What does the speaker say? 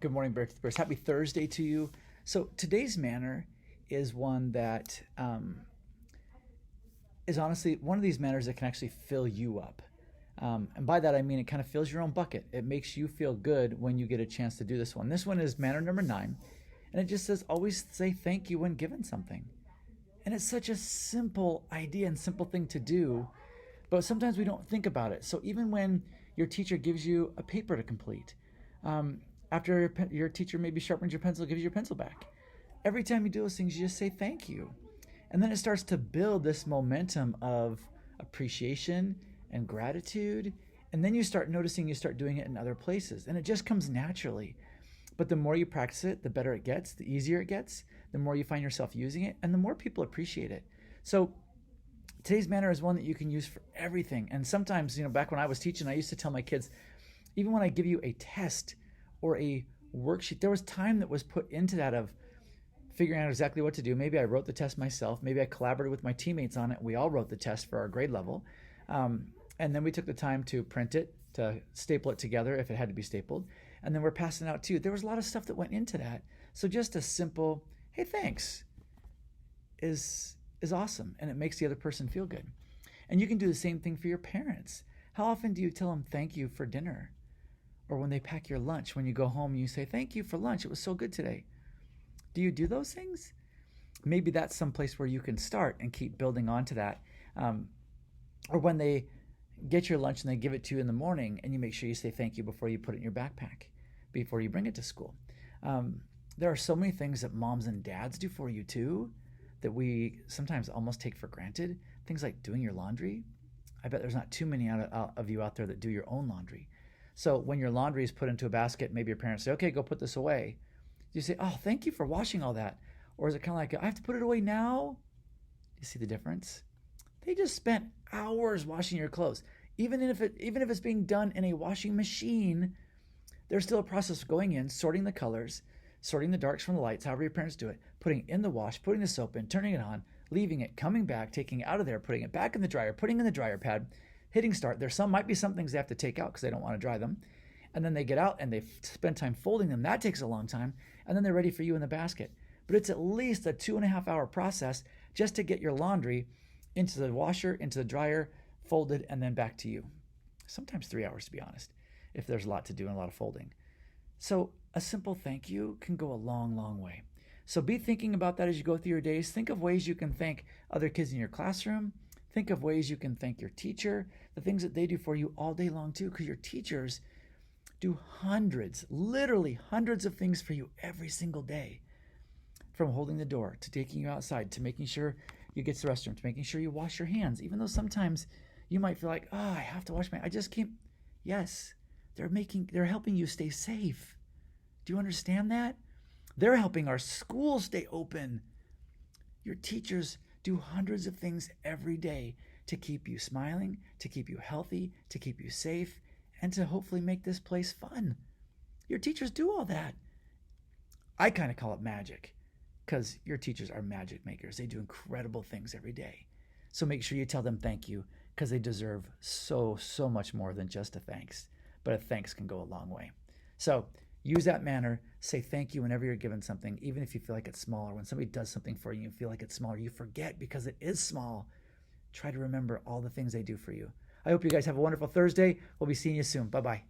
Good morning, Bear24. Happy Thursday to you. So today's manner is one that is honestly one of these manners that can actually fill you up. And by that I mean it kind of fills your own bucket. It makes you feel good when you get a chance to do this one. This one is manner number 9, and it just says always say thank you when given something. And it's such a simple idea and simple thing to do, but sometimes we don't think about it. So even when your teacher gives you a paper to complete, after your teacher maybe sharpens your pencil, gives you your pencil back, every time you do those things, you just say thank you. And then it starts to build this momentum of appreciation and gratitude. And then you start noticing you start doing it in other places. And it just comes naturally. But the more you practice it, the better it gets, the easier it gets, the more you find yourself using it, and the more people appreciate it. So today's manner is one that you can use for everything. And sometimes, back when I was teaching, I used to tell my kids, even when I give you a test or a worksheet, there was time that was put into that of figuring out exactly what to do. Maybe I wrote the test myself. Maybe I collaborated with my teammates on it. We all wrote the test for our grade level. And then we took the time to print it, to staple it together if it had to be stapled. And then we're passing it out too. There was a lot of stuff that went into that. So just a simple, hey, thanks is awesome. And it makes the other person feel good. And you can do the same thing for your parents. How often do you tell them thank you for dinner? Or when they pack your lunch, when you go home, you say, thank you for lunch. It was so good today. Do you do those things? Maybe that's some place where you can start and keep building onto that. Or when they get your lunch and they give it to you in the morning, and you make sure you say thank you before you put it in your backpack, before you bring it to school. There are so many things that moms and dads do for you too that we sometimes almost take for granted. Things like doing your laundry. I bet there's not too many of you out there that do your own laundry. So when your laundry is put into a basket, maybe your parents say, okay, go put this away. You say, oh, thank you for washing all that. Or is it kind of like, I have to put it away now? You see the difference? They just spent hours washing your clothes. Even if it's being done in a washing machine, there's still a process of going in, sorting the colors, sorting the darks from the lights, however your parents do it, putting it in the wash, putting the soap in, turning it on, leaving it, coming back, taking it out of there, putting it back in the dryer, putting it in the dryer pad, hitting start. Might be some things they have to take out because they don't want to dry them. And then they get out and they spend time folding them. That takes a long time. And then they're ready for you in the basket. But it's at least a 2.5-hour process just to get your laundry into the washer, into the dryer, folded, and then back to you. Sometimes 3 hours, to be honest, if there's a lot to do and a lot of folding. So a simple thank you can go a long, long way. So be thinking about that as you go through your days. Think of ways you can thank other kids in your classroom. Think of ways you can thank your teacher, the things that they do for you all day long too, because your teachers do hundreds, literally hundreds of things for you every single day. From holding the door, to taking you outside, to making sure you get to the restroom, to making sure you wash your hands, even though sometimes you might feel like, oh, I have to wash I just can't. Yes, they're helping you stay safe. Do you understand that? They're helping our schools stay open. Your teachers do hundreds of things every day to keep you smiling, to keep you healthy, to keep you safe, and to hopefully make this place fun. Your teachers do all that. I kind of call it magic because your teachers are magic makers. They do incredible things every day. So make sure you tell them thank you because they deserve so much more than just a thanks. But a thanks can go a long way. So use that manner. Say thank you whenever you're given something, even if you feel like it's small, or when somebody does something for you and you feel like it's small, or you forget because it is small. Try to remember all the things they do for you. I hope you guys have a wonderful Thursday. We'll be seeing you soon. Bye-bye.